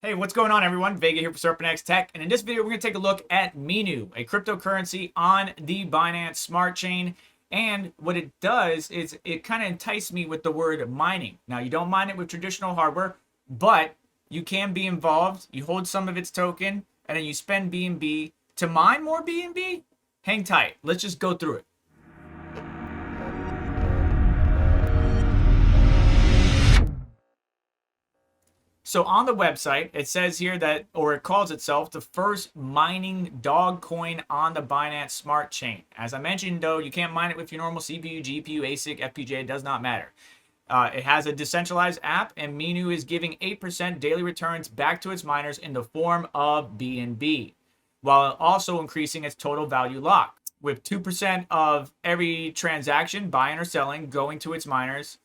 Hey, what's going on, everyone? Vega here for SerpentX Tech, and in this video, we're going to take a look at Minu, a cryptocurrency on the Binance Smart Chain. And what it does is it kind of enticed me with the word mining. Now, you don't mine it with traditional hardware, but you can be involved. You hold some of its token, and then you spend BNB to mine more BNB. Hang tight. Let's just go through it. So on the website, it says here that, or it calls itself the first mining dog coin on the Binance Smart Chain. As I mentioned, though, you can't mine it with your normal CPU, GPU, ASIC, FPGA. It does not matter. It has a decentralized app, and Minu is giving 8% daily returns back to its miners in the form of BNB, while also increasing its total value lock, with 2% of every transaction, buying or selling, going to its miners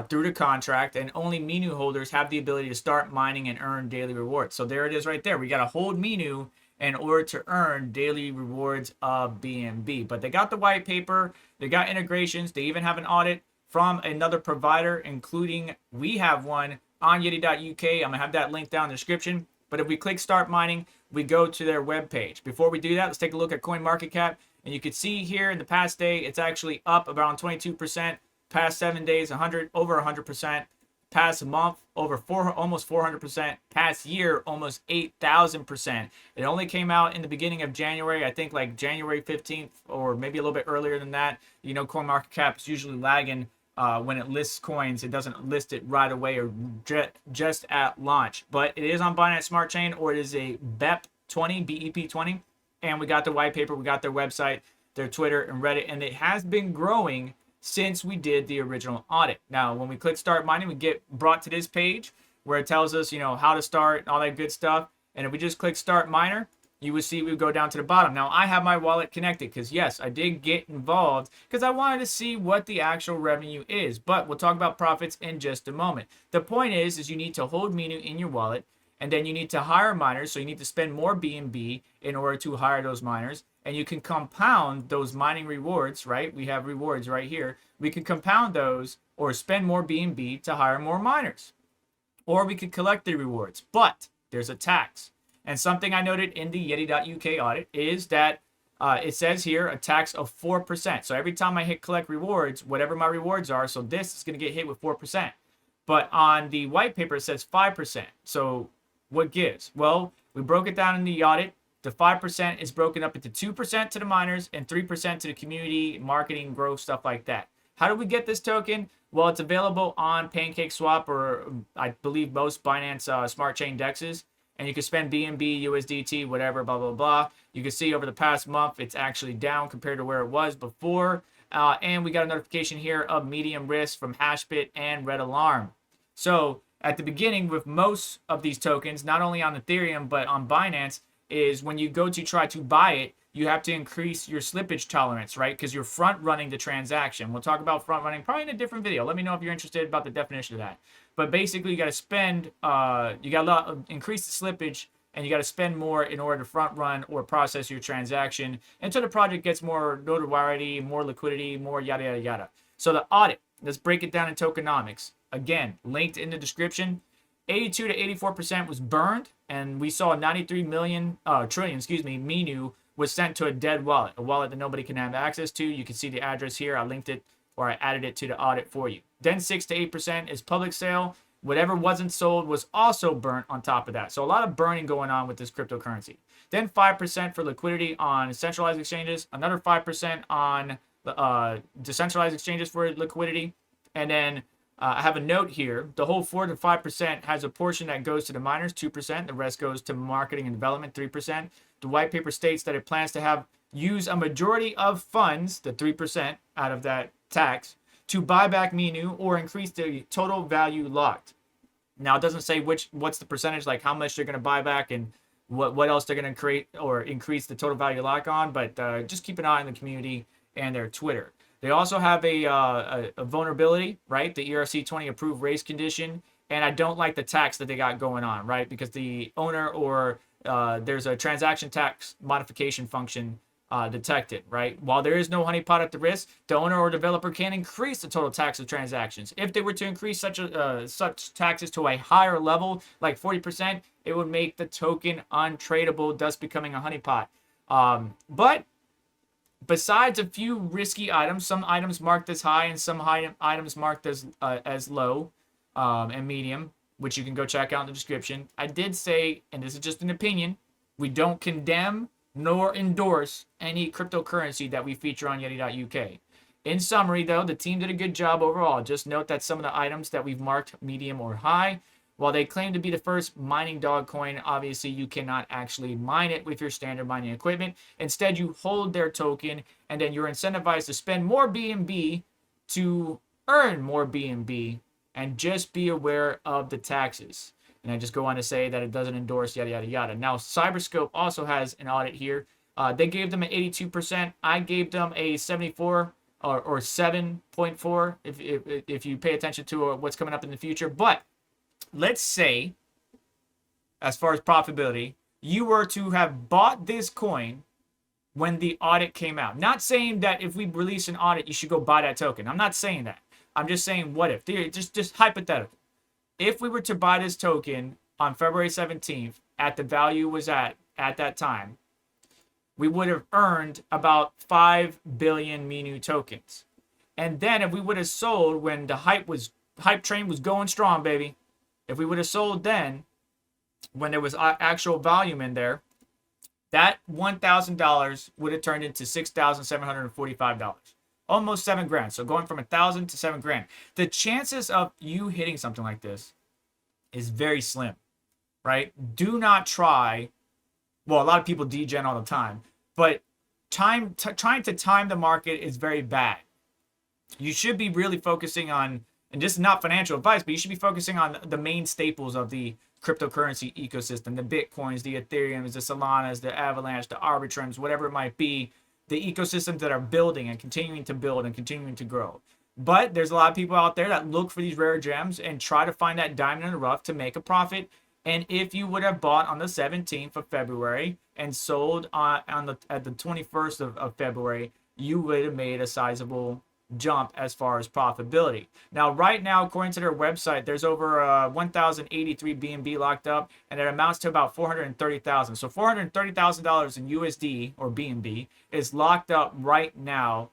through the contract, and only Minu holders have the ability to start mining and earn daily rewards. So there it is right there. We got to hold Minu in order to earn daily rewards of BNB. But they got the white paper, they got integrations, they even have an audit from another provider, including we have one on Yeti.uk. I'm going to have that link down in the description. But if we click start mining, we go to their webpage. Before we do that, let's take a look at CoinMarketCap. And you can see here in the past day, it's actually up around 22%. Past 7 days, over 100%. Past month, almost 400%. Past year, almost 8,000%. It only came out in the beginning of January, I think like January 15th, or maybe a little bit earlier than that. You know, CoinMarketCap is usually lagging when it lists coins. It doesn't list it right away or just at launch. But it is on Binance Smart Chain, or it is a BEP20, BEP20. And we got the white paper, we got their website, their Twitter, and Reddit, and it has been growing since we did the original audit. Now, when we click start mining, we get brought to this page where it tells us, you know, how to start and all that good stuff. And if we just click start miner, you will see we go down to the bottom. Now, I have my wallet connected because, yes, I did get involved because I wanted to see what the actual revenue is. But we'll talk about profits in just a moment. The point is you need to hold Minu in your wallet, and then you need to hire miners. So you need to spend more BNB in order to hire those miners. And you can compound those mining rewards, right? We have rewards right here. We can compound those or spend more BNB to hire more miners. Or we could collect the rewards. But there's a tax. And something I noted in the Yeti.uk audit is that it says here a tax of 4%. So every time I hit collect rewards, whatever my rewards are, so this is going to get hit with 4%. But on the white paper, it says 5%. So what gives? Well, we broke it down in the audit. The 5% is broken up into 2% to the miners and 3% to the community, marketing, growth, stuff like that. How do we get this token? Well, it's available on PancakeSwap, or I believe most Binance Smart Chain dexes. And you can spend BNB, USDT, whatever, blah, blah, blah. You can see over the past month, it's actually down compared to where it was before. And we got a notification here of medium risk from Hashbit and Red Alarm. So at the beginning, with most of these tokens, not only on Ethereum, but on Binance, is when you go to try to buy it, you have to increase your slippage tolerance, right? Because you're front running the transaction. We'll talk about front running probably in a different video. Let me know if you're interested about the definition of that. But basically, you got to spend, you got to increase the slippage, and you got to spend more in order to front run or process your transaction until the project gets more notoriety, more liquidity, more yada, yada, yada. So the audit, let's break it down in tokenomics. Again, linked in the description. 82 to 84% was burned, and we saw 93 trillion, Minu was sent to a dead wallet, a wallet that nobody can have access to. You can see the address here. I linked it, or I added it to the audit for you. Then 6 to 8% is public sale. Whatever wasn't sold was also burnt on top of that. So a lot of burning going on with this cryptocurrency. Then 5% for liquidity on centralized exchanges, another 5% on decentralized exchanges for liquidity, and then I have a note here. The whole 4 to 5% has a portion that goes to the miners, 2%. The rest goes to marketing and development, 3%. The white paper states that it plans to use a majority of funds, the 3% out of that tax, to buy back Minu or increase the total value locked. Now, it doesn't say what's the percentage, like how much they're going to buy back and what else they're going to create or increase the total value lock on, but just keep an eye on the community and their Twitter. They also have a vulnerability, right? The ERC20 approved raise condition. And I don't like the tax that they got going on, right? Because the owner or there's a transaction tax modification function detected, right? While there is no honeypot at the risk, the owner or developer can increase the total tax of transactions. If they were to increase such taxes to a higher level, like 40%, it would make the token untradeable, thus becoming a honeypot. But besides a few risky items, some items marked as high and some items marked as low and medium, which you can go check out in the description. I did say, and this is just an opinion, we don't condemn nor endorse any cryptocurrency that we feature on Yeti.uk. In summary, though, the team did a good job overall. Just note that some of the items that we've marked medium or high, while they claim to be the first mining dog coin, obviously you cannot actually mine it with your standard mining equipment. Instead, you hold their token, and then you're incentivized to spend more BNB to earn more BNB, and just be aware of the taxes. And I just go on to say that it doesn't endorse yada, yada, yada. Now, Cyberscope also has an audit here. They gave them an 82%. I gave them a 74 or 7.4 if you pay attention to what's coming up in the future. But let's say, as far as profitability, you were to have bought this coin when the audit came out. Not saying that if we release an audit, you should go buy that token. I'm not saying that. I'm just saying, what if? Just hypothetical. If we were to buy this token on February 17th at the value was at that time, we would have earned about 5 billion Minu tokens. And then if we would have sold when the hype train was going strong, baby, if we would have sold then, when there was actual volume in there, that $1,000 would have turned into $6,745. Almost $7,000. So going from $1,000 to $7,000. The chances of you hitting something like this is very slim, right? Do not try. Well, a lot of people degen all the time, but trying to time the market is very bad. You should be really focusing on, and this is not financial advice, but you should be focusing on the main staples of the cryptocurrency ecosystem, the Bitcoins, the Ethereums, the Solanas, the Avalanche, the Arbitrums, whatever it might be, the ecosystems that are building and continuing to build and continuing to grow. But there's a lot of people out there that look for these rare gems and try to find that diamond in the rough to make a profit. And if you would have bought on the 17th of February and sold at the 21st of February, you would have made a sizable jump as far as profitability. Now, right now, according to their website, there's over 1,083 BNB locked up, and it amounts to about 430,000. So $430,000 in USD or BNB is locked up right now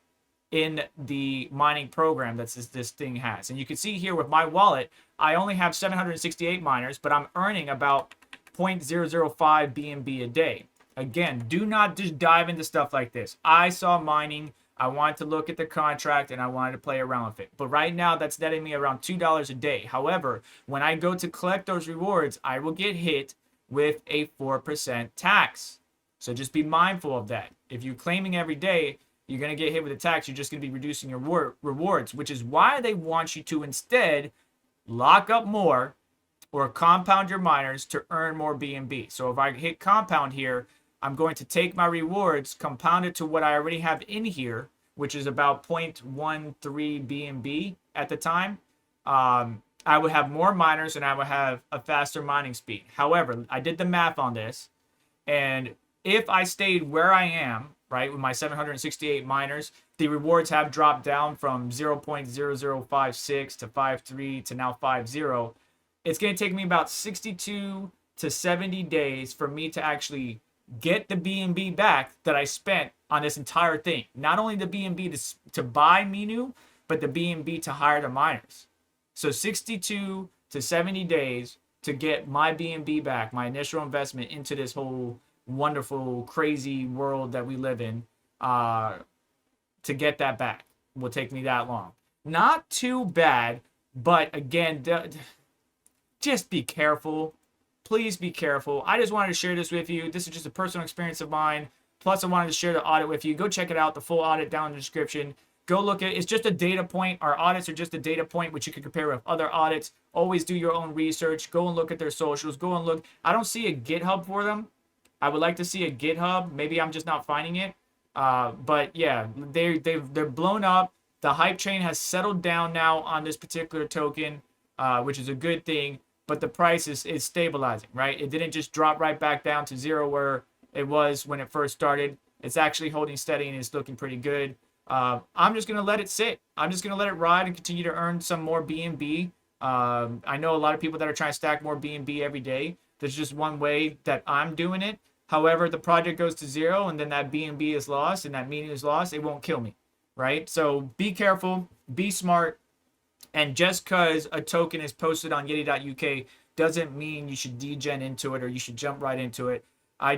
in the mining program that this thing has. And you can see here with my wallet, I only have 768 miners, but I'm earning about 0.005 BNB a day. Again, do not just dive into stuff like this. I saw mining, I wanted to look at the contract, and I wanted to play around with it. But right now, that's netting me around $2 a day. However, when I go to collect those rewards, I will get hit with a 4% tax. So just be mindful of that. If you're claiming every day, you're going to get hit with a tax. You're just going to be reducing your rewards, which is why they want you to instead lock up more or compound your miners to earn more BNB. So if I hit compound here, I'm going to take my rewards, compound it to what I already have in here, which is about 0.13 BNB at the time. I would have more miners and I would have a faster mining speed. However, I did the math on this, and if I stayed where I am, right, with my 768 miners, the rewards have dropped down from 0.0056 to 53 to now 50. It's going to take me about 62 to 70 days for me to actually get the BNB back that I spent on this entire thing. Not only the BNB to buy Minu, but the BNB to hire the miners. So 62 to 70 days to get my BNB back, my initial investment into this whole wonderful, crazy world that we live in, to get that back will take me that long. Not too bad, but again, just be careful. Please be careful. I just wanted to share this with you. This is just a personal experience of mine. Plus, I wanted to share the audit with you. Go check it out, the full audit down in the description. Go look at it. It's just a data point. Our audits are just a data point, which you can compare with other audits. Always do your own research. Go and look at their socials. Go and look. I don't see a GitHub for them. I would like to see a GitHub. Maybe I'm just not finding it. But yeah, they're blown up. The hype train has settled down now on this particular token, which is a good thing. But the price is stabilizing, right? It didn't just drop right back down to zero where it was when it first started. It's actually holding steady and it's looking pretty good. I'm just going to let it sit. I'm just going to let it ride and continue to earn some more BNB. I know a lot of people that are trying to stack more BNB every day. There's just one way that I'm doing it. However, the project goes to zero and then that BNB is lost and that Minu is lost, it won't kill me, right? So be careful, be smart, and just because a token is posted on Yeti.uk doesn't mean you should degen into it or you should jump right into it. I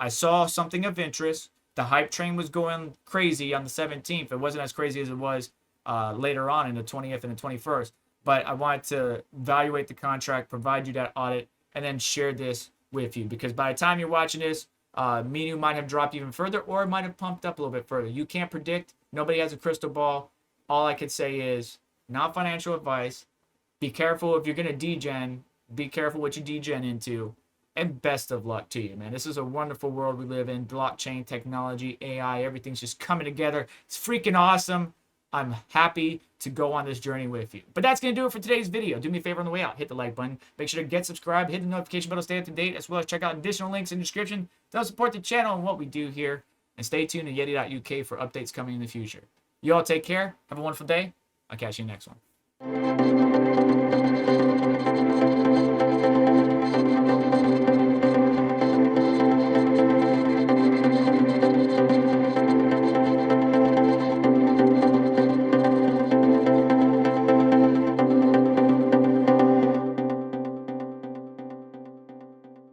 saw something of interest. The hype train was going crazy on the 17th. It wasn't as crazy as it was later on in the 20th and the 21st. But I wanted to evaluate the contract, provide you that audit, and then share this with you. Because by the time you're watching this, Minu might have dropped even further or it might have pumped up a little bit further. You can't predict. Nobody has a crystal ball. All I could say is, not financial advice. Be careful if you're going to degen. Be careful what you degen into. And best of luck to you, man. This is a wonderful world we live in. Blockchain, technology, AI, everything's just coming together. It's freaking awesome. I'm happy to go on this journey with you. But that's going to do it for today's video. Do me a favor on the way out. Hit the like button. Make sure to get subscribed. Hit the notification bell to stay up to date, as well as check out additional links in the description to help support the channel and what we do here. And stay tuned to Yeti.uk for updates coming in the future. You all take care. Have a wonderful day. I'll catch you next one.